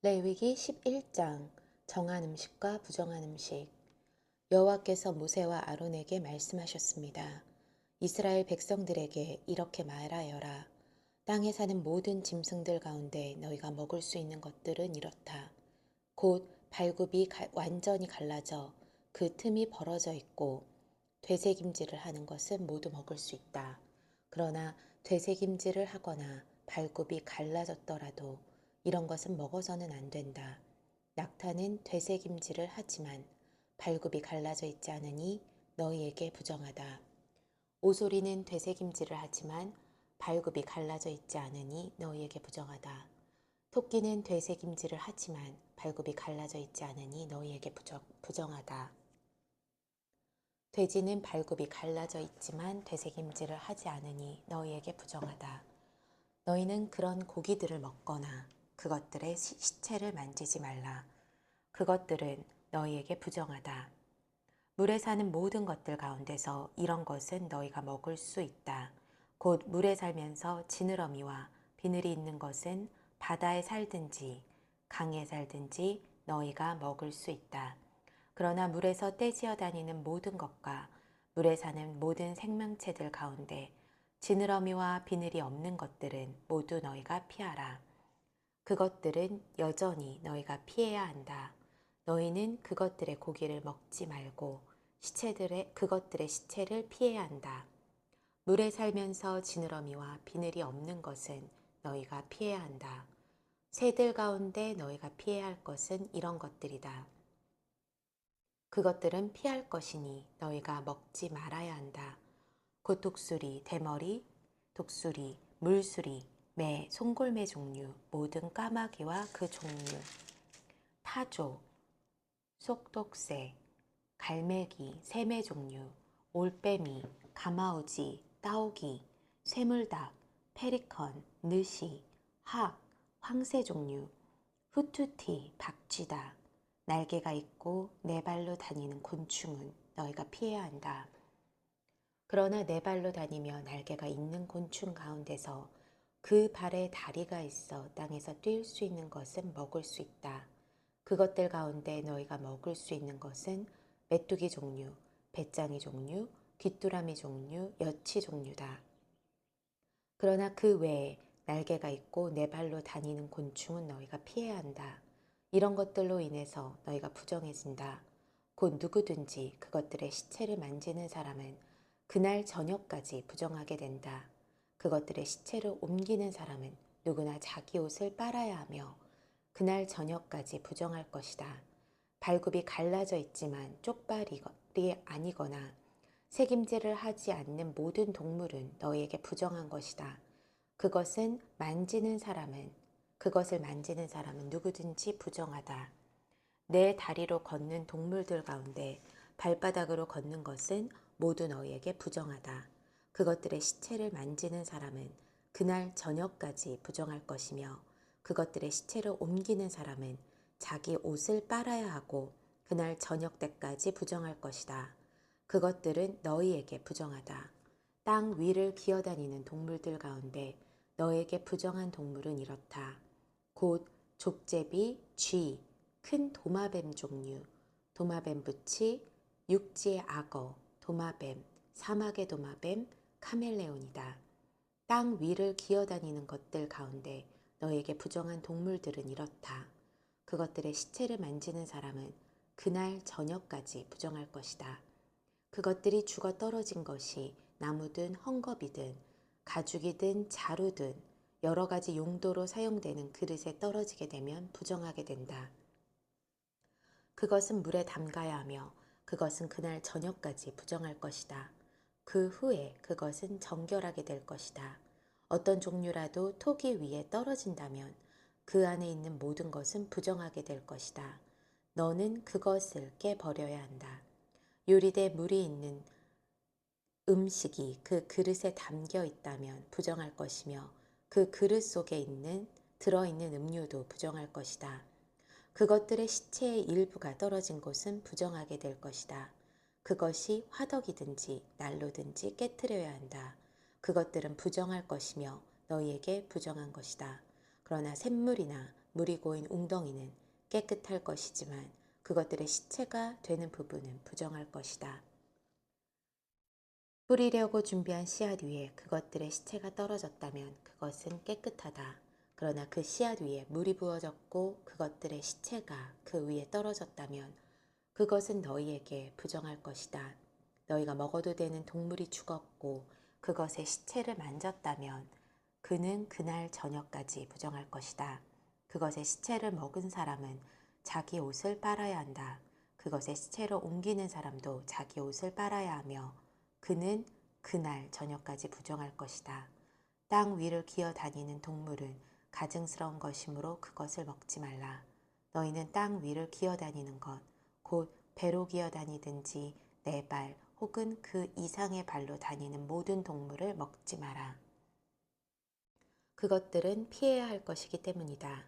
레위기 11장 정한 음식과 부정한 음식. 여호와께서 모세와 아론에게 말씀하셨습니다. 이스라엘 백성들에게 이렇게 말하여라. 땅에 사는 모든 짐승들 가운데 너희가 먹을 수 있는 것들은 이렇다. 곧 발굽이 완전히 갈라져 그 틈이 벌어져 있고 되새김질을 하는 것은 모두 먹을 수 있다. 그러나 되새김질을 하거나 발굽이 갈라졌더라도 이런 것은 먹어서는 안 된다. 낙타는 되새김질을 하지만 발굽이 갈라져 있지 않으니 너희에게 부정하다. 오소리는 되새김질을 하지만 발굽이 갈라져 있지 않으니 너희에게 부정하다. 토끼는 되새김질을 하지만 발굽이 갈라져 있지 않으니 너희에게 부정하다. 돼지는 발굽이 갈라져 있지만 되새김질을 하지 않으니 너희에게 부정하다. 너희는 그런 고기들을 먹거나 그것들의 시체를 만지지 말라. 그것들은 너희에게 부정하다. 물에 사는 모든 것들 가운데서 이런 것은 너희가 먹을 수 있다. 곧 물에 살면서 지느러미와 비늘이 있는 것은 바다에 살든지 강에 살든지 너희가 먹을 수 있다. 그러나 물에서 떼지어 다니는 모든 것과 물에 사는 모든 생명체들 가운데 지느러미와 비늘이 없는 것들은 모두 너희가 피하라. 그것들은 여전히 너희가 피해야 한다. 너희는 그것들의 고기를 먹지 말고 그것들의 시체를 피해야 한다. 물에 살면서 지느러미와 비늘이 없는 것은 너희가 피해야 한다. 새들 가운데 너희가 피해야 할 것은 이런 것들이다. 그것들은 피할 것이니 너희가 먹지 말아야 한다. 곧 독수리, 대머리, 독수리, 물수리, 매, 송골매 종류, 모든 까마귀와 그 종류, 타조, 속독새, 갈매기, 새매 종류, 올빼미, 가마우지, 따오기, 쇠물닭, 페리컨, 느시, 학, 황새 종류, 후투티, 박쥐다. 날개가 있고 네 발로 다니는 곤충은 너희가 피해야 한다. 그러나 네 발로 다니며 날개가 있는 곤충 가운데서 그 발에 다리가 있어 땅에서 뛸 수 있는 것은 먹을 수 있다. 그것들 가운데 너희가 먹을 수 있는 것은 메뚜기 종류, 배짱이 종류, 귀뚜라미 종류, 여치 종류다. 그러나 그 외에 날개가 있고 네 발로 다니는 곤충은 너희가 피해야 한다. 이런 것들로 인해서 너희가 부정해진다. 곧 누구든지 그것들의 시체를 만지는 사람은 그날 저녁까지 부정하게 된다. 그것들의 시체를 옮기는 사람은 누구나 자기 옷을 빨아야 하며 그날 저녁까지 부정할 것이다. 발굽이 갈라져 있지만 쪽발이 아니거나 색임질을 하지 않는 모든 동물은 너희에게 부정한 것이다. 그것을 만지는 사람은 누구든지 부정하다. 내 다리로 걷는 동물들 가운데 발바닥으로 걷는 것은 모두 너희에게 부정하다. 그것들의 시체를 만지는 사람은 그날 저녁까지 부정할 것이며 그것들의 시체를 옮기는 사람은 자기 옷을 빨아야 하고 그날 저녁 때까지 부정할 것이다. 그것들은 너희에게 부정하다. 땅 위를 기어다니는 동물들 가운데 너에게 부정한 동물은 이렇다. 곧 족제비, 쥐, 큰 도마뱀 종류, 도마뱀 부치, 육지의 악어, 도마뱀, 사막의 도마뱀, 카멜레온이다. 땅 위를 기어다니는 것들 가운데 너에게 부정한 동물들은 이렇다. 그것들의 시체를 만지는 사람은 그날 저녁까지 부정할 것이다. 그것들이 죽어 떨어진 것이 나무든 헝겊이든 가죽이든 자루든 여러 가지 용도로 사용되는 그릇에 떨어지게 되면 부정하게 된다. 그것은 물에 담가야 하며 그것은 그날 저녁까지 부정할 것이다. 그 후에 그것은 정결하게 될 것이다. 어떤 종류라도 토기 위에 떨어진다면 그 안에 있는 모든 것은 부정하게 될 것이다. 너는 그것을 깨버려야 한다. 유리대 물이 있는 음식이 그 그릇에 담겨 있다면 부정할 것이며 그 그릇 속에 들어있는 음료도 부정할 것이다. 그것들의 시체의 일부가 떨어진 곳은 부정하게 될 것이다. 그것이 화덕이든지 난로든지 깨트려야 한다. 그것들은 부정할 것이며 너희에게 부정한 것이다. 그러나 샘물이나 물이 고인 웅덩이는 깨끗할 것이지만 그것들의 시체가 되는 부분은 부정할 것이다. 뿌리려고 준비한 씨앗 위에 그것들의 시체가 떨어졌다면 그것은 깨끗하다. 그러나 그 씨앗 위에 물이 부어졌고 그것들의 시체가 그 위에 떨어졌다면 그것은 너희에게 부정할 것이다. 너희가 먹어도 되는 동물이 죽었고 그것의 시체를 만졌다면 그는 그날 저녁까지 부정할 것이다. 그것의 시체를 먹은 사람은 자기 옷을 빨아야 한다. 그것의 시체로 옮기는 사람도 자기 옷을 빨아야 하며 그는 그날 저녁까지 부정할 것이다. 땅 위를 기어다니는 동물은 가증스러운 것이므로 그것을 먹지 말라. 너희는 땅 위를 기어다니는 것, 곧 배로 기어다니든지 네 발 혹은 그 이상의 발로 다니는 모든 동물을 먹지 마라. 그것들은 피해야 할 것이기 때문이다.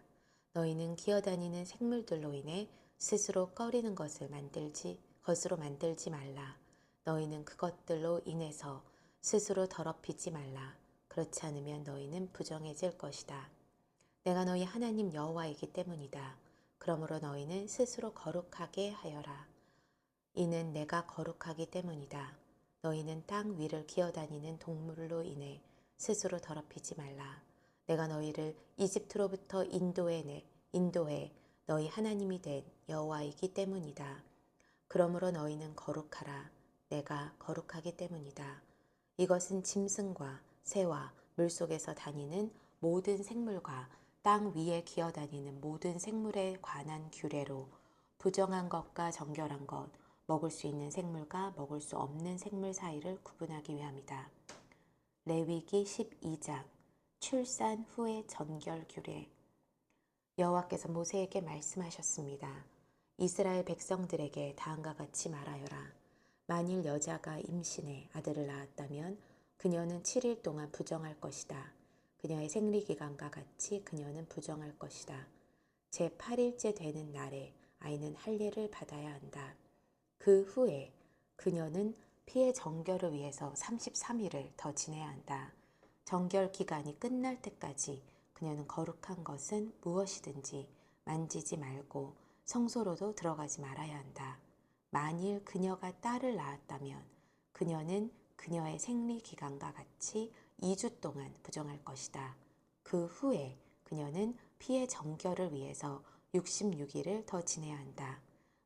너희는 기어다니는 생물들로 인해 스스로 꺼리는 것으로 만들지 말라. 너희는 그것들로 인해서 스스로 더럽히지 말라. 그렇지 않으면 너희는 부정해질 것이다. 내가 너희 하나님 여호와이기 때문이다. 그러므로 너희는 스스로 거룩하게 하여라. 이는 내가 거룩하기 때문이다. 너희는 땅 위를 기어다니는 동물로 인해 스스로 더럽히지 말라. 내가 너희를 이집트로부터 인도해 너희 하나님이 된 여호와이기 때문이다. 그러므로 너희는 거룩하라. 내가 거룩하기 때문이다. 이것은 짐승과 새와 물속에서 다니는 모든 생물과 땅 위에 기어다니는 모든 생물에 관한 규례로 부정한 것과 정결한 것, 먹을 수 있는 생물과 먹을 수 없는 생물 사이를 구분하기 위함이다. 레위기 12장 출산 후의 전결 규례. 여호와께서 모세에게 말씀하셨습니다. 이스라엘 백성들에게 다음과 같이 말하여라. 만일 여자가 임신해 아들을 낳았다면 그녀는 7일 동안 부정할 것이다. 그녀의 생리기간과 같이 그녀는 부정할 것이다. 제8일째 되는 날에 아이는 할례를 받아야 한다. 그 후에 그녀는 피의 정결을 위해서 33일을 더 지내야 한다. 정결 기간이 끝날 때까지 그녀는 거룩한 것은 무엇이든지 만지지 말고 성소로도 들어가지 말아야 한다. 만일 그녀가 딸을 낳았다면 그녀는 그녀의 생리 기간과 같이 2주 동안 부정할 것이다. 그 후에 그녀는 피의 정결을 위해서 66일을 더 지내야 한다.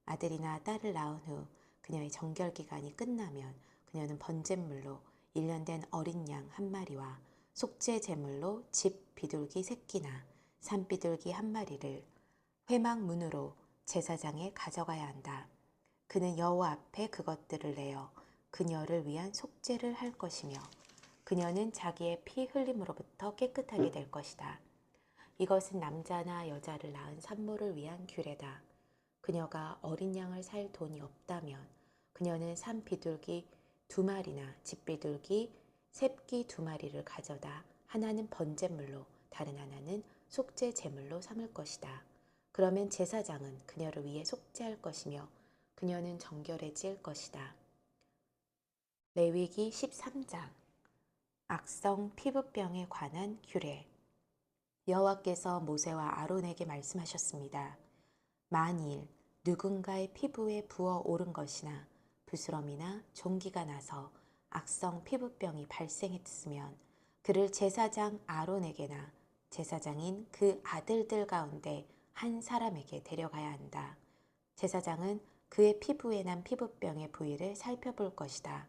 아들이나 딸을 낳은 후 그녀의 정결 기간이 끝나면 그녀는 번제물로 1년 된 어린 양 한 마리와 속죄 제물로 집 비둘기 새끼나 산 비둘기 한 마리를 회막문으로 제사장에 가져가야 한다. 그는 여호와 앞에 그것들을 내어 그녀를 위한 속죄를 할 것이며 그녀는 자기의 피 흘림으로부터 깨끗하게 될 것이다. 이것은 남자나 여자를 낳은 산모를 위한 규례다. 그녀가 어린 양을 살 돈이 없다면 그녀는 산 비둘기 2마리나 집 비둘기 새끼 2마리를 가져다 하나는 번제물로 다른 하나는 속죄 제물로 삼을 것이다. 그러면 제사장은 그녀를 위해 속죄할 것이며 그녀는 정결해질 것이다. 레위기 13장 악성 피부병에 관한 규례. 여호와께서 모세와 아론에게 말씀하셨습니다. 만일 누군가의 피부에 부어 오른 것이나 부스럼이나 종기가 나서 악성 피부병이 발생했으면 그를 제사장 아론에게나 제사장인 그 아들들 가운데 한 사람에게 데려가야 한다. 제사장은 그의 피부에 난 피부병의 부위를 살펴볼 것이다.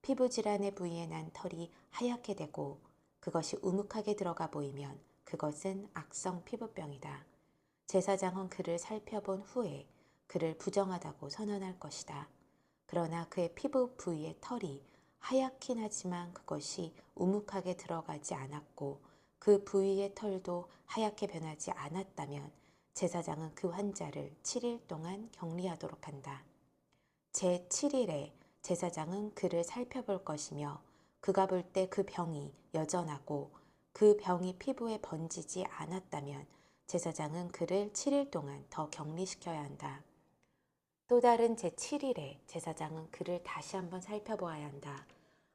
피부 질환의 부위에 난 털이 하얗게 되고 그것이 우묵하게 들어가 보이면 그것은 악성 피부병이다. 제사장은 그를 살펴본 후에 그를 부정하다고 선언할 것이다. 그러나 그의 피부 부위의 털이 하얗긴 하지만 그것이 우묵하게 들어가지 않았고 그 부위의 털도 하얗게 변하지 않았다면 제사장은 그 환자를 7일 동안 격리하도록 한다. 제7일에 제사장은 그를 살펴볼 것이며 그가 볼 때 그 병이 여전하고 그 병이 피부에 번지지 않았다면 제사장은 그를 7일 동안 더 격리시켜야 한다. 또 다른 제7일에 제사장은 그를 다시 한번 살펴보아야 한다.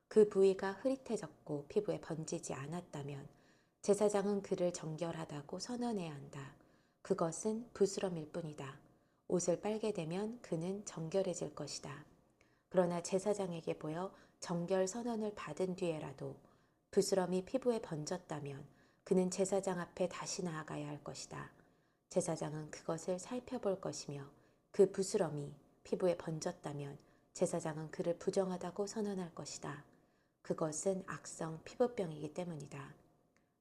그 부위가 흐릿해졌고 피부에 번지지 않았다면 제사장은 그를 정결하다고 선언해야 한다. 그것은 부스럼일 뿐이다. 옷을 빨게 되면 그는 정결해질 것이다. 그러나 제사장에게 보여 정결 선언을 받은 뒤에라도 부스럼이 피부에 번졌다면 그는 제사장 앞에 다시 나아가야 할 것이다. 제사장은 그것을 살펴볼 것이며 그 부스럼이 피부에 번졌다면 제사장은 그를 부정하다고 선언할 것이다. 그것은 악성 피부병이기 때문이다.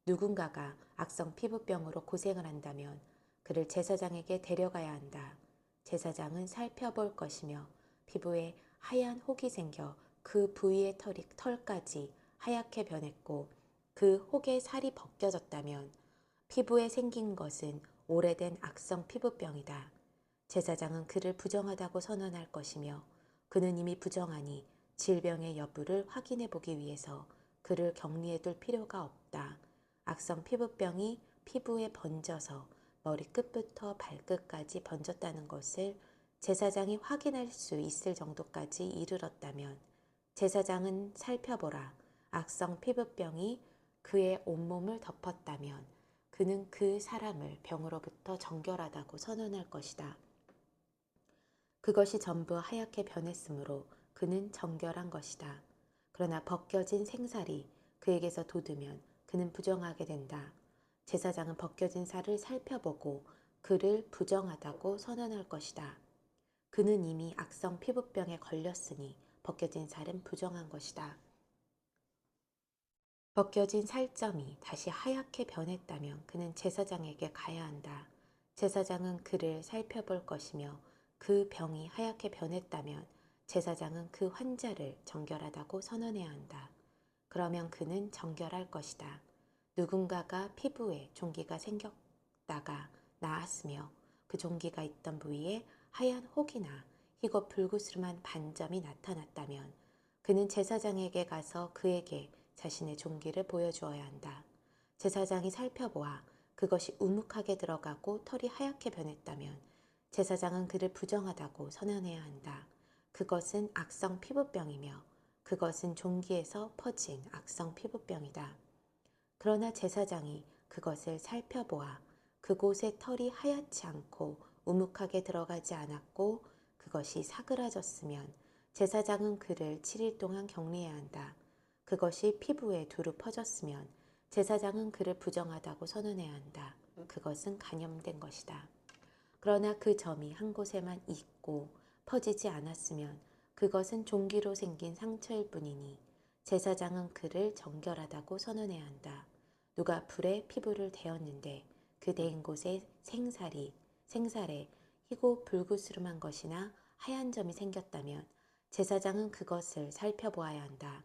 누군가가 악성 피부병으로 고생을 한다면 그를 제사장에게 데려가야 한다. 제사장은 살펴볼 것이며 피부에 하얀 혹이 생겨 그 부위의 털까지 하얗게 변했고 그 혹의 살이 벗겨졌다면 피부에 생긴 것은 오래된 악성 피부병이다. 제사장은 그를 부정하다고 선언할 것이며 그는 이미 부정하니 질병의 여부를 확인해 보기 위해서 그를 격리해 둘 필요가 없다. 악성 피부병이 피부에 번져서 머리끝부터 발끝까지 번졌다는 것을 제사장이 확인할 수 있을 정도까지 이르렀다면 제사장은 살펴보라. 악성 피부병이 그의 온몸을 덮었다면 그는 그 사람을 병으로부터 정결하다고 선언할 것이다. 그것이 전부 하얗게 변했으므로 그는 정결한 것이다. 그러나 벗겨진 생살이 그에게서 돋으면 그는 부정하게 된다. 제사장은 벗겨진 살을 살펴보고 그를 부정하다고 선언할 것이다. 그는 이미 악성 피부병에 걸렸으니 벗겨진 살은 부정한 것이다. 벗겨진 살점이 다시 하얗게 변했다면 그는 제사장에게 가야 한다. 제사장은 그를 살펴볼 것이며 그 병이 하얗게 변했다면 제사장은 그 환자를 정결하다고 선언해야 한다. 그러면 그는 정결할 것이다. 누군가가 피부에 종기가 생겼다가 나았으며 그 종기가 있던 부위에 하얀 혹이나 희고 불구스름한 반점이 나타났다면 그는 제사장에게 가서 그에게 자신의 종기를 보여주어야 한다. 제사장이 살펴보아 그것이 우묵하게 들어가고 털이 하얗게 변했다면 제사장은 그를 부정하다고 선언해야 한다. 그것은 악성 피부병이며 그것은 종기에서 퍼진 악성 피부병이다. 그러나 제사장이 그것을 살펴보아 그곳에 털이 하얗지 않고 우묵하게 들어가지 않았고 그것이 사그라졌으면 제사장은 그를 7일 동안 격리해야 한다. 그것이 피부에 두루 퍼졌으면 제사장은 그를 부정하다고 선언해야 한다. 그것은 간염된 것이다. 그러나 그 점이 한 곳에만 있고 퍼지지 않았으면 그것은 종기로 생긴 상처일 뿐이니 제사장은 그를 정결하다고 선언해야 한다. 누가 불에 피부를 대었는데 그 대인 곳에 생살에 희고 불구스름한 것이나 하얀 점이 생겼다면 제사장은 그것을 살펴보아야 한다.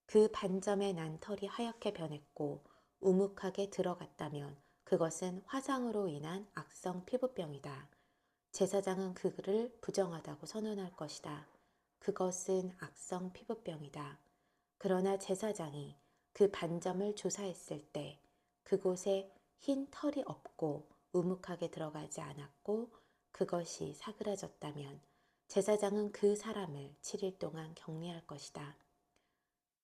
그 반점에 난 털이 하얗게 변했고 우묵하게 들어갔다면 그것은 화상으로 인한 악성 피부병이다. 제사장은 그를 부정하다고 선언할 것이다. 그것은 악성 피부병이다. 그러나 제사장이 그 반점을 조사했을 때 그곳에 흰 털이 없고 우묵하게 들어가지 않았고 그것이 사그라졌다면 제사장은 그 사람을 7일 동안 격리할 것이다.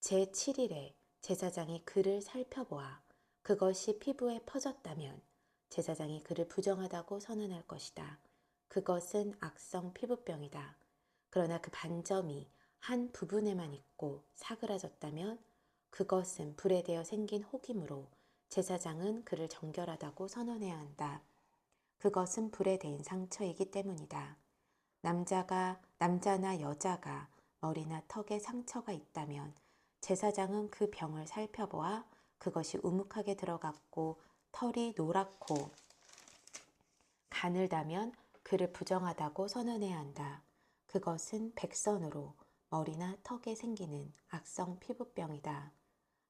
제7일에 제사장이 그를 살펴보아 그것이 피부에 퍼졌다면 제사장이 그를 부정하다고 선언할 것이다. 그것은 악성 피부병이다. 그러나 그 반점이 한 부분에만 있고 사그라졌다면 그것은 불에 대어 생긴 혹이므로 제사장은 그를 정결하다고 선언해야 한다. 그것은 불에 대인 상처이기 때문이다. 남자나 여자가 머리나 턱에 상처가 있다면 제사장은 그 병을 살펴보아 그것이 우묵하게 들어갔고 털이 노랗고 가늘다면 그를 부정하다고 선언해야 한다. 그것은 백선으로 머리나 턱에 생기는 악성 피부병이다.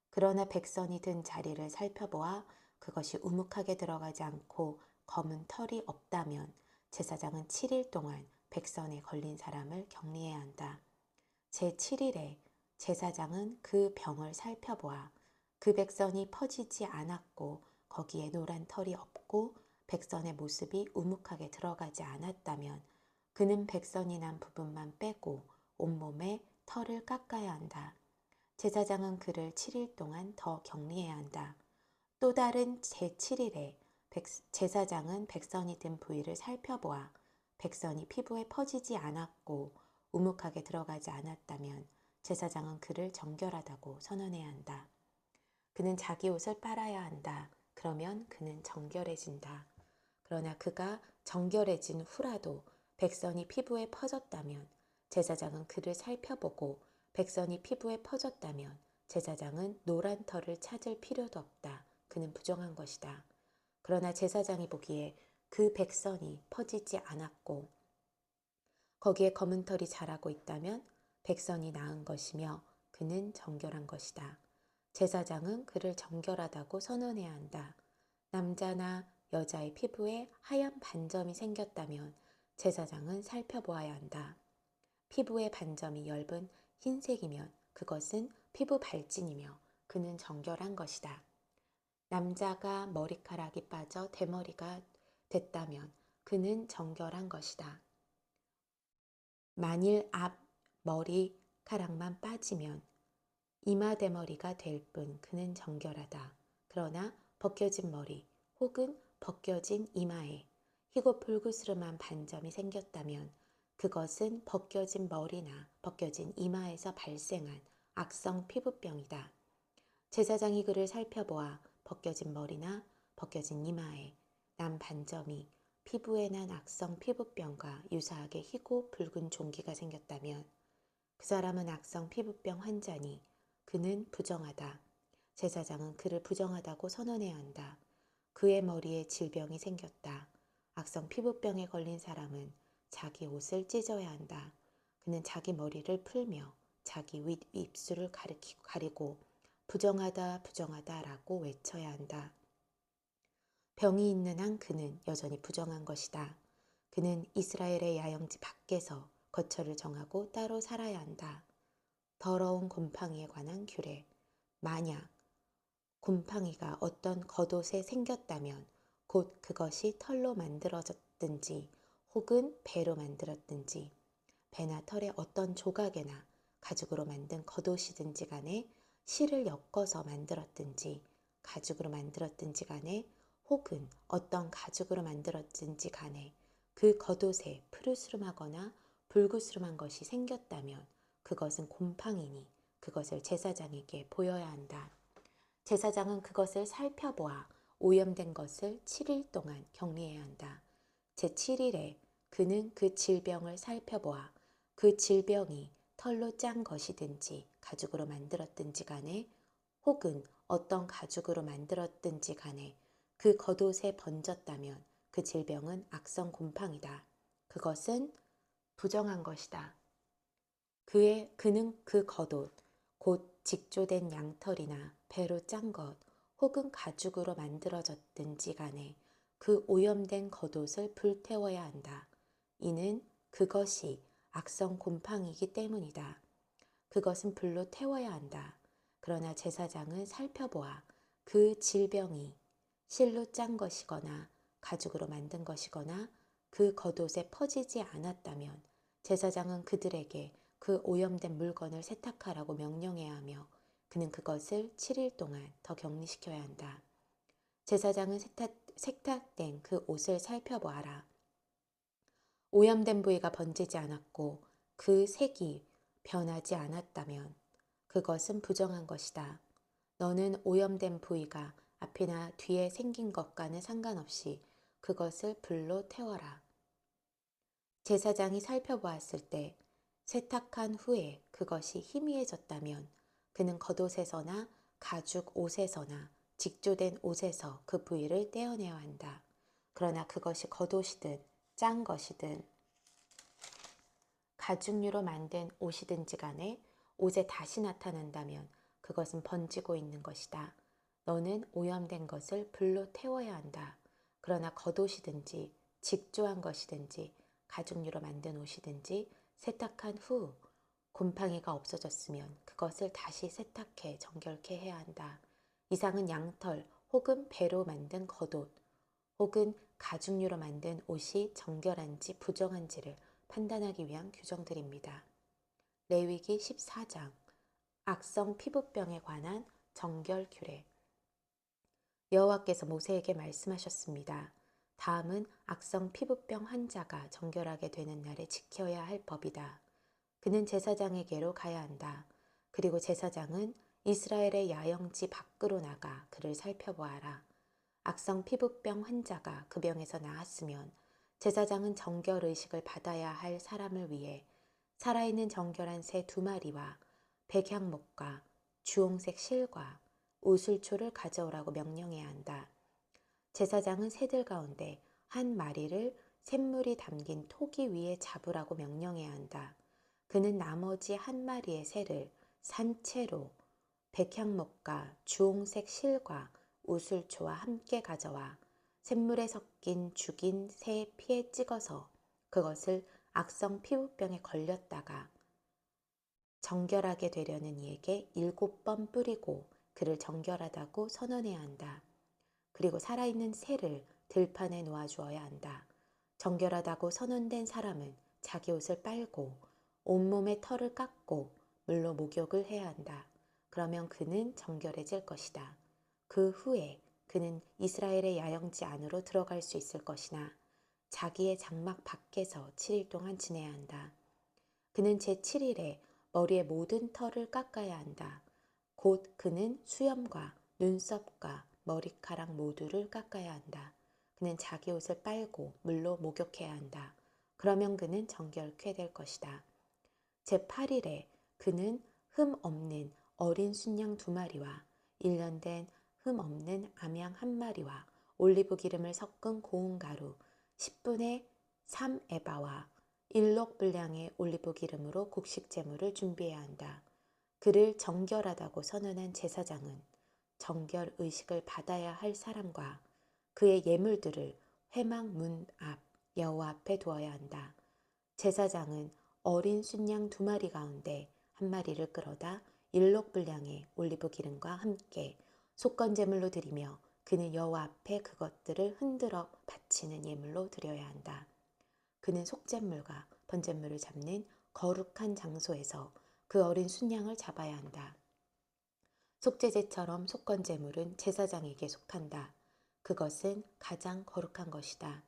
그러나 백선이 든 자리를 살펴보아 그것이 우묵하게 들어가지 않고 검은 털이 없다면 제사장은 7일 동안 백선에 걸린 사람을 격리해야 한다. 제7일에 제사장은 그 병을 살펴보아 그 백선이 퍼지지 않았고 거기에 노란 털이 없고 백선의 모습이 우묵하게 들어가지 않았다면 그는 백선이 난 부분만 빼고 온몸에 털을 깎아야 한다. 제사장은 그를 7일 동안 더 격리해야 한다. 또 다른 제7일에 제사장은 백선이 든 부위를 살펴보아 백선이 피부에 퍼지지 않았고 우묵하게 들어가지 않았다면 제사장은 그를 정결하다고 선언해야 한다. 그는 자기 옷을 빨아야 한다. 그러면 그는 정결해진다. 그러나 그가 정결해진 후라도 백선이 피부에 퍼졌다면 제사장은 그를 살펴보고 백선이 피부에 퍼졌다면 제사장은 노란 털을 찾을 필요도 없다. 그는 부정한 것이다. 그러나 제사장이 보기에 그 백선이 퍼지지 않았고 거기에 검은 털이 자라고 있다면 백선이 나은 것이며 그는 정결한 것이다. 제사장은 그를 정결하다고 선언해야 한다. 남자나 여자의 피부에 하얀 반점이 생겼다면 제사장은 살펴보아야 한다. 피부의 반점이 엷은 흰색이면 그것은 피부 발진이며 그는 정결한 것이다. 남자가 머리카락이 빠져 대머리가 됐다면 그는 정결한 것이다. 만일 앞 머리카락만 빠지면 이마 대머리가 될 뿐 그는 정결하다. 그러나 벗겨진 머리 혹은 벗겨진 이마에 희고 불그스름한 반점이 생겼다면 그것은 벗겨진 머리나 벗겨진 이마에서 발생한 악성 피부병이다. 제사장이 그를 살펴보아 벗겨진 머리나 벗겨진 이마에 난 반점이 피부에 난 악성 피부병과 유사하게 희고 붉은 종기가 생겼다면 그 사람은 악성 피부병 환자니 그는 부정하다. 제사장은 그를 부정하다고 선언해야 한다. 그의 머리에 질병이 생겼다. 악성 피부병에 걸린 사람은 자기 옷을 찢어야 한다. 그는 자기 머리를 풀며 자기 입술을 가리고 부정하다 부정하다라고 외쳐야 한다. 병이 있는 한 그는 여전히 부정한 것이다. 그는 이스라엘의 야영지 밖에서 거처를 정하고 따로 살아야 한다. 더러운 곰팡이에 관한 규례. 만약 곰팡이가 어떤 겉옷에 생겼다면 곧 그것이 털로 만들어졌든지 혹은 배로 만들었든지 배나 털의 어떤 조각에나 가죽으로 만든 겉옷이든지 간에 실을 엮어서 만들었든지 가죽으로 만들었든지 간에 혹은 어떤 가죽으로 만들었든지 간에 그 겉옷에 푸르스름하거나 불구스름한 것이 생겼다면 그것은 곰팡이니 그것을 제사장에게 보여야 한다. 제사장은 그것을 살펴보아 오염된 것을 7일 동안 격리해야 한다. 제7일에 그는 그 질병을 살펴보아 그 질병이 털로 짠 것이든지 가죽으로 만들었든지 간에 혹은 어떤 가죽으로 만들었든지 간에 그 겉옷에 번졌다면 그 질병은 악성 곰팡이다. 그것은 부정한 것이다. 그는 그 겉옷, 곧 직조된 양털이나 배로 짠 것, 혹은 가죽으로 만들어졌든지 간에 그 오염된 겉옷을 불태워야 한다. 이는 그것이 악성 곰팡이기 때문이다. 그것은 불로 태워야 한다. 그러나 제사장은 살펴보아 그 질병이 실로 짠 것이거나 가죽으로 만든 것이거나 그 겉옷에 퍼지지 않았다면 제사장은 그들에게 그 오염된 물건을 세탁하라고 명령해야 하며 그는 그것을 7일 동안 더 격리시켜야 한다. 제사장은 세탁된 그 옷을 살펴보아라. 오염된 부위가 번지지 않았고 그 색이 변하지 않았다면 그것은 부정한 것이다. 너는 오염된 부위가 앞이나 뒤에 생긴 것과는 상관없이 그것을 불로 태워라. 제사장이 살펴보았을 때 세탁한 후에 그것이 희미해졌다면 그는 겉옷에서나 가죽 옷에서나 직조된 옷에서 그 부위를 떼어내야 한다. 그러나 그것이 겉옷이든 짠 것이든 가죽류로 만든 옷이든지 간에 옷에 다시 나타난다면 그것은 번지고 있는 것이다. 너는 오염된 것을 불로 태워야 한다. 그러나 겉옷이든지 직조한 것이든지 가죽류로 만든 옷이든지 세탁한 후 곰팡이가 없어졌으면 그것을 다시 세탁해 정결케 해야 한다. 이상은 양털 혹은 배로 만든 겉옷 혹은 가죽류로 만든 옷이 정결한지 부정한지를 판단하기 위한 규정들입니다. 레위기 14장 악성 피부병에 관한 정결 규례. 여호와께서 모세에게 말씀하셨습니다. 다음은 악성 피부병 환자가 정결하게 되는 날에 지켜야 할 법이다. 그는 제사장에게로 가야 한다. 그리고 제사장은 이스라엘의 야영지 밖으로 나가 그를 살펴보아라. 악성 피부병 환자가 그 병에서 나았으면 제사장은 정결 의식을 받아야 할 사람을 위해 살아있는 정결한 새 2마리와 백향목과 주홍색 실과 우슬초를 가져오라고 명령해야 한다. 제사장은 새들 가운데 한 마리를 샘물이 담긴 토기 위에 잡으라고 명령해야 한다. 그는 나머지 한 마리의 새를 산채로 백향목과 주홍색 실과 우슬초와 함께 가져와 샘물에 섞인 죽인 새 피에 찍어서 그것을 악성 피부병에 걸렸다가 정결하게 되려는 이에게 7번 뿌리고 그를 정결하다고 선언해야 한다. 그리고 살아있는 새를 들판에 놓아주어야 한다. 정결하다고 선언된 사람은 자기 옷을 빨고 온몸의 털을 깎고 물로 목욕을 해야 한다. 그러면 그는 정결해질 것이다. 그 후에 그는 이스라엘의 야영지 안으로 들어갈 수 있을 것이나 자기의 장막 밖에서 7일 동안 지내야 한다. 그는 제7일에 머리의 모든 털을 깎아야 한다. 곧 그는 수염과 눈썹과 머리카락 모두를 깎아야 한다. 그는 자기 옷을 빨고 물로 목욕해야 한다. 그러면 그는 정결케 될 것이다. 제8일에 그는 흠 없는 어린 순양 2마리와 1년 된 흠 없는 암양 1마리와 올리브 기름을 섞은 고운 가루 10분의 3에바와 1록 분량의 올리브 기름으로 곡식 제물을 준비해야 한다. 그를 정결하다고 선언한 제사장은 정결 의식을 받아야 할 사람과 그의 예물들을 회막 문 앞 여호와 앞에 두어야 한다. 제사장은 어린 순양 2마리 가운데 1마리를 끌어다 1록 분량의 올리브 기름과 함께 속건 제물로 드리며 그는 여호와 앞에 그것들을 흔들어 바치는 예물로 드려야 한다. 그는 속죄물과 번제물을 잡는 거룩한 장소에서 그 어린 순양을 잡아야 한다. 속죄제처럼 속건제물은 제사장에게 속한다. 그것은 가장 거룩한 것이다.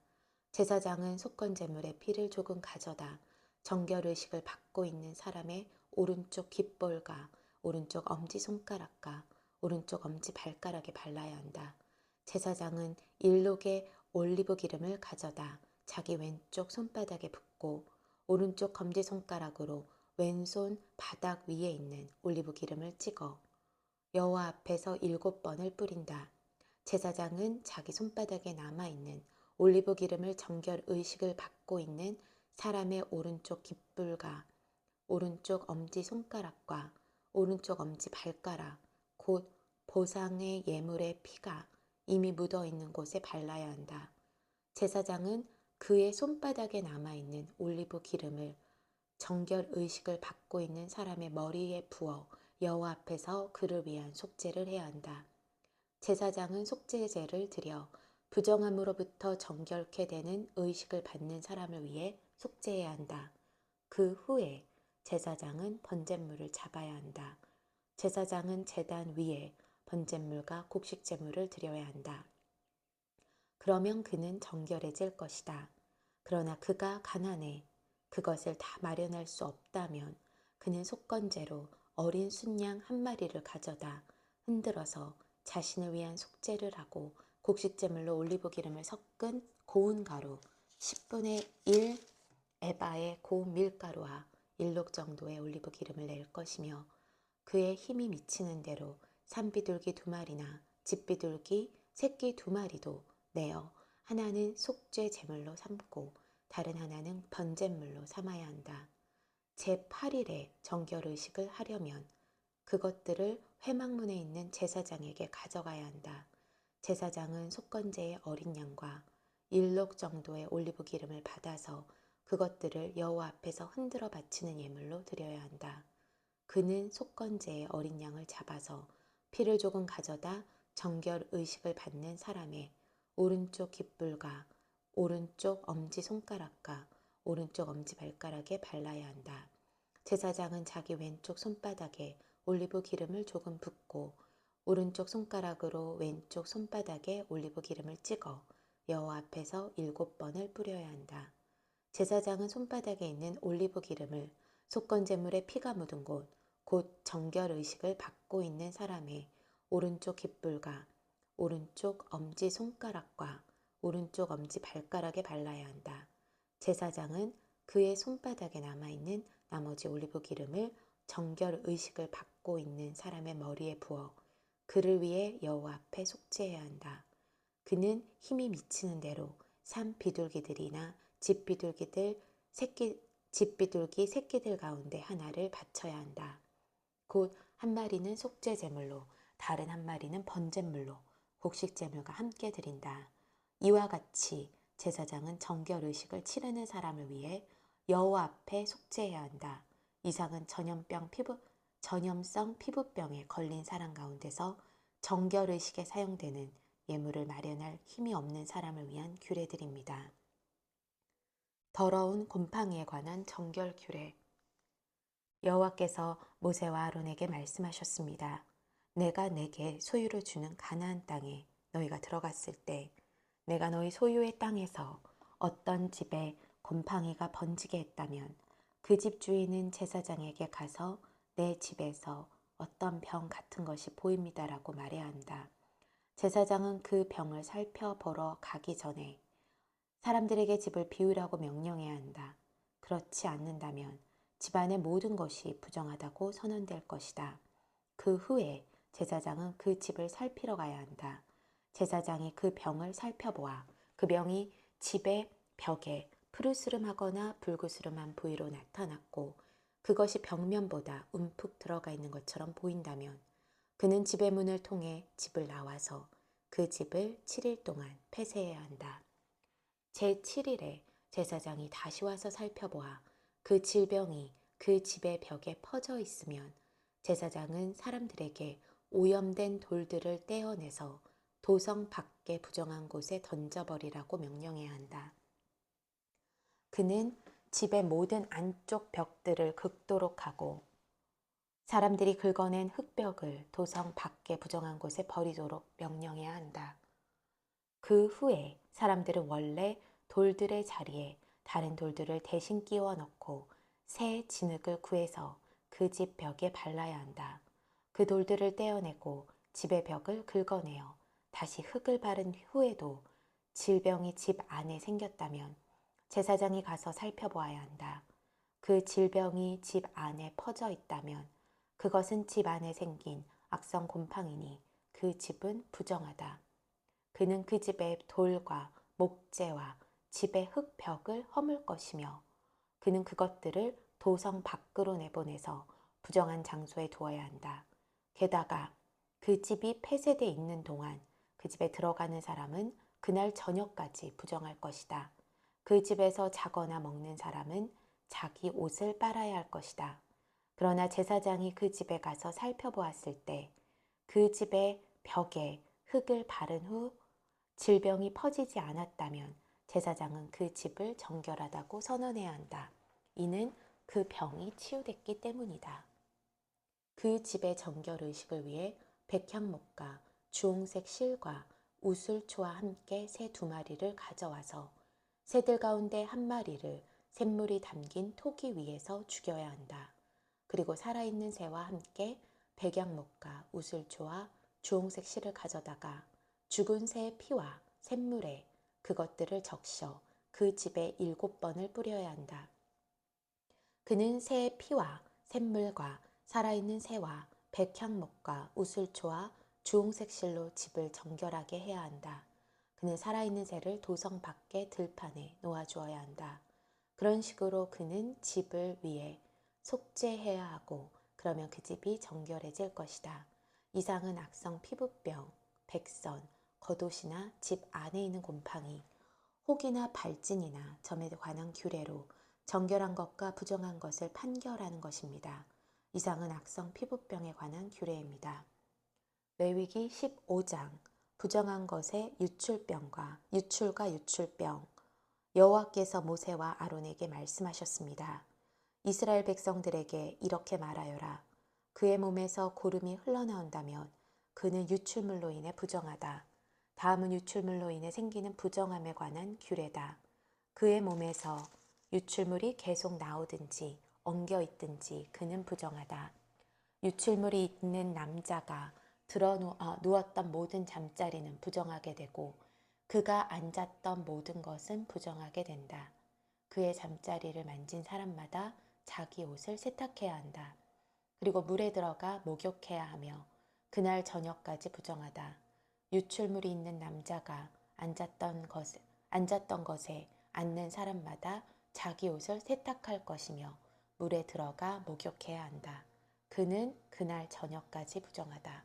제사장은 속건제물의 피를 조금 가져다 정결의식을 받고 있는 사람의 오른쪽 깃볼과 오른쪽 엄지손가락과 오른쪽 엄지발가락에 발라야 한다. 제사장은 일록의 올리브 기름을 가져다 자기 왼쪽 손바닥에 붓고 오른쪽 엄지손가락으로 왼손 바닥 위에 있는 올리브 기름을 찍어 여호와 앞에서 7번을 뿌린다. 제사장은 자기 손바닥에 남아있는 올리브 기름을 정결 의식을 받고 있는 사람의 오른쪽 깃불과 오른쪽 엄지 손가락과 오른쪽 엄지 발가락, 곧 보상의 예물의 피가 이미 묻어 있는 곳에 발라야 한다. 제사장은 그의 손바닥에 남아있는 올리브 기름을 정결 의식을 받고 있는 사람의 머리에 부어 여호와 앞에서 그를 위한 속죄를 해야 한다. 제사장은 속죄제를 드려 부정함으로부터 정결케 되는 의식을 받는 사람을 위해 속죄해야 한다. 그 후에 제사장은 번제물을 잡아야 한다. 제사장은 제단 위에 번제물과 곡식제물을 드려야 한다. 그러면 그는 정결해질 것이다. 그러나 그가 가난해 그것을 다 마련할 수 없다면 그는 속건제로 어린 순양 1마리를 가져다 흔들어서 자신을 위한 속죄를 하고 곡식제물로 올리브 기름을 섞은 고운 가루 10분의 1 에바의 고운 밀가루와 1록 정도의 올리브 기름을 낼 것이며 그의 힘이 미치는 대로 산비둘기 2마리나 집비둘기 새끼 2마리도 내어 하나는 속죄 제물로 삼고 다른 하나는 번제물로 삼아야 한다. 제8일에 정결의식을 하려면 그것들을 회막문에 있는 제사장에게 가져가야 한다. 제사장은 속건제의 어린 양과 1록 정도의 올리브 기름을 받아서 그것들을 여호와 앞에서 흔들어 바치는 예물로 드려야 한다. 그는 속건제의 어린 양을 잡아서 피를 조금 가져다 정결 의식을 받는 사람의 오른쪽 깃불과 오른쪽 엄지손가락과 오른쪽 엄지발가락에 발라야 한다. 제사장은 자기 왼쪽 손바닥에 올리브 기름을 조금 붓고 오른쪽 손가락으로 왼쪽 손바닥에 올리브 기름을 찍어 여호와 앞에서 7번을 뿌려야 한다. 제사장은 손바닥에 있는 올리브 기름을 속건제물에 피가 묻은 곳, 곧 정결 의식을 받고 있는 사람의 오른쪽 깃불과 오른쪽 엄지 손가락과 오른쪽 엄지 발가락에 발라야 한다. 제사장은 그의 손바닥에 남아있는 나머지 올리브 기름을 정결 의식을 받고 있는 사람의 머리에 부어 그를 위해 여호와 앞에 속죄해야 한다. 그는 힘이 미치는 대로 산 비둘기들이나 집비둘기 새끼들 가운데 하나를 바쳐야 한다. 곧 한 마리는 속죄 제물로 다른 한 마리는 번제물로 곡식 제물과 함께 드린다. 이와 같이 제사장은 정결 의식을 치르는 사람을 위해 여호와 앞에 속죄해야 한다. 이상은 전염성 피부병에 걸린 사람 가운데서 정결 의식에 사용되는 예물을 마련할 힘이 없는 사람을 위한 규례들입니다. 더러운 곰팡이에 관한 정결 규례. 여호와께서 모세와 아론에게 말씀하셨습니다. 내가 내게 소유를 주는 가나안 땅에 너희가 들어갔을 때 내가 너희 소유의 땅에서 어떤 집에 곰팡이가 번지게 했다면 그 집 주인은 제사장에게 가서 내 집에서 어떤 병 같은 것이 보입니다라고 말해야 한다. 제사장은 그 병을 살펴보러 가기 전에 사람들에게 집을 비우라고 명령해야 한다. 그렇지 않는다면 집안의 모든 것이 부정하다고 선언될 것이다. 그 후에 제사장은 그 집을 살피러 가야 한다. 제사장이 그 병을 살펴보아 그 병이 집의 벽에 푸르스름하거나 붉으스름한 부위로 나타났고 그것이 벽면보다 움푹 들어가 있는 것처럼 보인다면 그는 집의 문을 통해 집을 나와서 그 집을 7일 동안 폐쇄해야 한다. 제7일에 제사장이 다시 와서 살펴보아 그 질병이 그 집의 벽에 퍼져 있으면 제사장은 사람들에게 오염된 돌들을 떼어내서 도성 밖에 부정한 곳에 던져버리라고 명령해야 한다. 그는 집의 모든 안쪽 벽들을 긁도록 하고 사람들이 긁어낸 흙벽을 도성 밖에 부정한 곳에 버리도록 명령해야 한다. 그 후에 사람들은 원래 돌들의 자리에 다른 돌들을 대신 끼워 넣고 새 진흙을 구해서 그 집 벽에 발라야 한다. 그 돌들을 떼어내고 집의 벽을 긁어내어 다시 흙을 바른 후에도 질병이 집 안에 생겼다면 제사장이 가서 살펴보아야 한다. 그 질병이 집 안에 퍼져 있다면 그것은 집 안에 생긴 악성 곰팡이니 그 집은 부정하다. 그는 그 집의 돌과 목재와 집의 흙벽을 허물 것이며 그는 그것들을 도성 밖으로 내보내서 부정한 장소에 두어야 한다. 게다가 그 집이 폐쇄돼 있는 동안 그 집에 들어가는 사람은 그날 저녁까지 부정할 것이다. 그 집에서 자거나 먹는 사람은 자기 옷을 빨아야 할 것이다. 그러나 제사장이 그 집에 가서 살펴보았을 때 그 집의 벽에 흙을 바른 후 질병이 퍼지지 않았다면 제사장은 그 집을 정결하다고 선언해야 한다. 이는 그 병이 치유됐기 때문이다. 그 집의 정결 의식을 위해 백향목과 주홍색 실과 우슬초와 함께 새 2마리를 가져와서 새들 가운데 한 마리를 샘물이 담긴 토기 위에서 죽여야 한다. 그리고 살아있는 새와 함께 백향목과 우슬초와 주홍색 실을 가져다가 죽은 새의 피와 샘물에 그것들을 적셔 그 집에 7번을 뿌려야 한다. 그는 새의 피와 샘물과 살아있는 새와 백향목과 우슬초와 주홍색 실로 집을 정결하게 해야 한다. 그는 살아있는 새를 도성 밖의 들판에 놓아주어야 한다. 그런 식으로 그는 집을 위해 속죄해야 하고 그러면 그 집이 정결해질 것이다. 이상은 악성 피부병, 백선, 겉옷이나 집 안에 있는 곰팡이, 혹이나 발진이나 점에 관한 규례로 정결한 것과 부정한 것을 판결하는 것입니다. 이상은 악성 피부병에 관한 규례입니다. 레위기 15장 부정한 것의 유출과 유출병. 여호와께서 모세와 아론에게 말씀하셨습니다. 이스라엘 백성들에게 이렇게 말하여라. 그의 몸에서 고름이 흘러나온다면 그는 유출물로 인해 부정하다. 다음은 유출물로 인해 생기는 부정함에 관한 규례다. 그의 몸에서 유출물이 계속 나오든지 엉겨 있든지 그는 부정하다. 유출물이 있는 남자가 누웠던 모든 잠자리는 부정하게 되고 그가 앉았던 모든 것은 부정하게 된다. 그의 잠자리를 만진 사람마다 자기 옷을 세탁해야 한다. 그리고 물에 들어가 목욕해야 하며 그날 저녁까지 부정하다. 유출물이 있는 남자가 앉았던 것에 앉는 사람마다 자기 옷을 세탁할 것이며 물에 들어가 목욕해야 한다. 그는 그날 저녁까지 부정하다.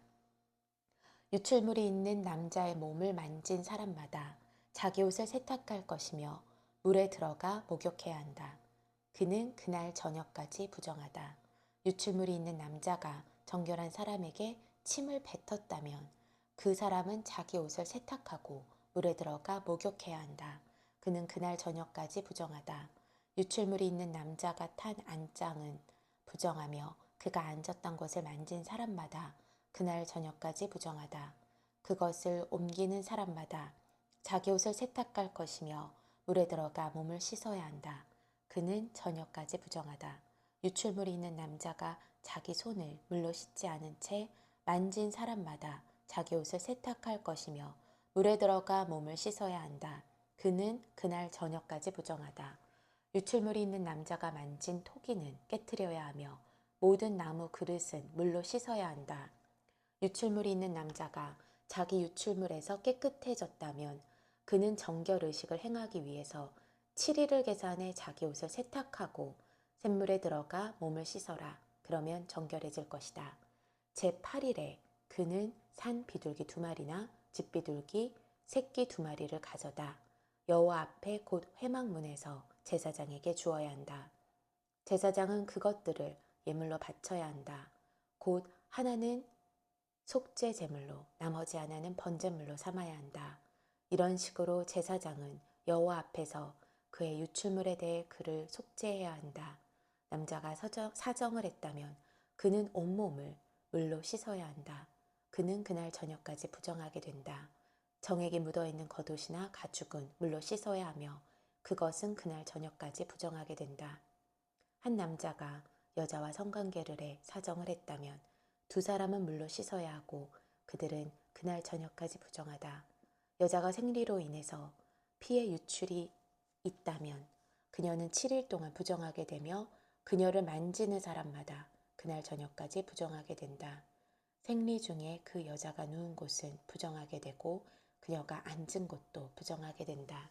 유출물이 있는 남자의 몸을 만진 사람마다 자기 옷을 세탁할 것이며 물에 들어가 목욕해야 한다. 그는 그날 저녁까지 부정하다. 유출물이 있는 남자가 정결한 사람에게 침을 뱉었다면 그 사람은 자기 옷을 세탁하고 물에 들어가 목욕해야 한다. 그는 그날 저녁까지 부정하다. 유출물이 있는 남자가 탄 안장은 부정하며 그가 앉았던 곳을 만진 사람마다 그날 저녁까지 부정하다. 그것을 옮기는 사람마다 자기 옷을 세탁할 것이며 물에 들어가 몸을 씻어야 한다. 그는 저녁까지 부정하다. 유출물이 있는 남자가 자기 손을 물로 씻지 않은 채 만진 사람마다 자기 옷을 세탁할 것이며 물에 들어가 몸을 씻어야 한다. 그는 그날 저녁까지 부정하다. 유출물이 있는 남자가 만진 토기는 깨트려야 하며 모든 나무 그릇은 물로 씻어야 한다. 유출물이 있는 남자가 자기 유출물에서 깨끗해졌다면 그는 정결의식을 행하기 위해서 7일을 계산해 자기 옷을 세탁하고 샘물에 들어가 몸을 씻어라. 그러면 정결해질 것이다. 제8일에 그는 산 비둘기 2마리나 집 비둘기 새끼 2마리를 가져다 여호와 앞에 곧 회막문에서 제사장에게 주어야 한다. 제사장은 그것들을 예물로 바쳐야 한다. 곧 하나는 속죄 제물로 나머지 하나는 번제물로 삼아야 한다. 이런 식으로 제사장은 여호와 앞에서 그의 유출물에 대해 그를 속죄해야 한다. 남자가 사정을 했다면 그는 온몸을 물로 씻어야 한다. 그는 그날 저녁까지 부정하게 된다. 정액이 묻어있는 겉옷이나 가죽은 물로 씻어야 하며 그것은 그날 저녁까지 부정하게 된다. 한 남자가 여자와 성관계를 해 사정을 했다면 두 사람은 물로 씻어야 하고 그들은 그날 저녁까지 부정하다. 여자가 생리로 인해서 피의 유출이 있다면 그녀는 7일 동안 부정하게 되며 그녀를 만지는 사람마다 그날 저녁까지 부정하게 된다. 생리 중에 그 여자가 누운 곳은 부정하게 되고 그녀가 앉은 곳도 부정하게 된다.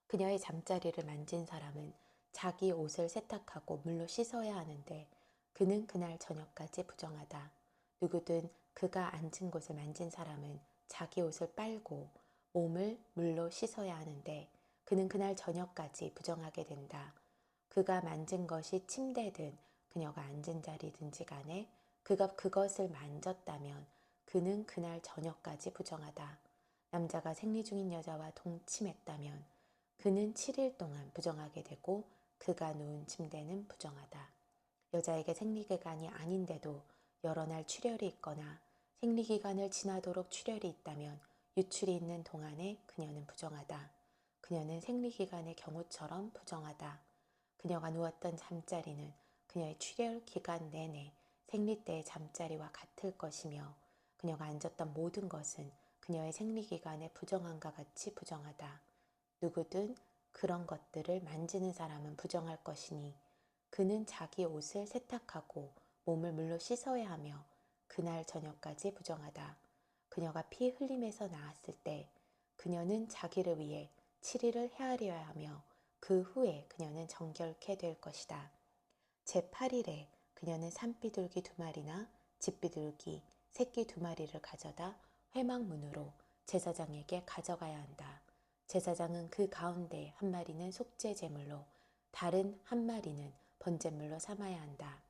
그녀의 잠자리를 만진 사람은 자기 옷을 세탁하고 물로 씻어야 하는데 그는 그날 저녁까지 부정하다. 누구든 그가 앉은 곳을 만진 사람은 자기 옷을 빨고 몸을 물로 씻어야 하는데 그는 그날 저녁까지 부정하게 된다. 그가 만진 것이 침대든 그녀가 앉은 자리든지 간에 그가 그것을 만졌다면 그는 그날 저녁까지 부정하다. 남자가 생리 중인 여자와 동침했다면 그는 7일 동안 부정하게 되고 그가 누운 침대는 부정하다. 여자에게 생리기간이 아닌데도 여러 날 출혈이 있거나 생리기간을 지나도록 출혈이 있다면 유출이 있는 동안에 그녀는 부정하다. 그녀는 생리기간의 경우처럼 부정하다. 그녀가 누웠던 잠자리는 그녀의 출혈 기간 내내 생리 때의 잠자리와 같을 것이며 그녀가 앉았던 모든 것은 그녀의 생리기간의 부정함과 같이 부정하다. 누구든 그런 것들을 만지는 사람은 부정할 것이니 그는 자기 옷을 세탁하고 몸을 물로 씻어야 하며 그날 저녁까지 부정하다. 그녀가 피 흘림에서 나았을 때 그녀는 자기를 위해 7일을 헤아려야 하며 그 후에 그녀는 정결케 될 것이다. 제8일에 그녀는 산비둘기 2마리나 집비둘기 새끼 2마리를 가져다 회막문으로 제사장에게 가져가야 한다. 제사장은 그 가운데 한 마리는 속죄 제물로 다른 한 마리는 번제물로 삼아야 한다.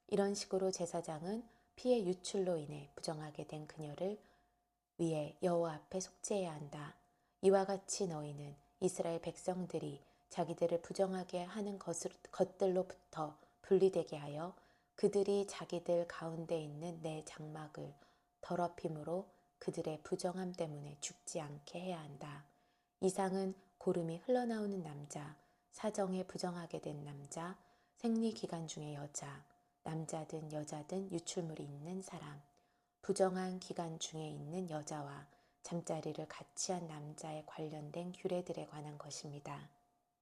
이런 식으로 제사장은 피의 유출로 인해 부정하게 된 그녀를 위해 여호와 앞에 속죄해야 한다. 이와 같이 너희는 이스라엘 백성들이 자기들을 부정하게 하는 것들로부터 분리되게 하여 그들이 자기들 가운데 있는 내 장막을 더럽힘으로 그들의 부정함 때문에 죽지 않게 해야 한다. 이상은 고름이 흘러나오는 남자, 사정에 부정하게 된 남자, 생리기간 중의 여자, 남자든 여자든 유출물이 있는 사람, 부정한 기간 중에 있는 여자와 잠자리를 같이 한 남자에 관련된 규례들에 관한 것입니다.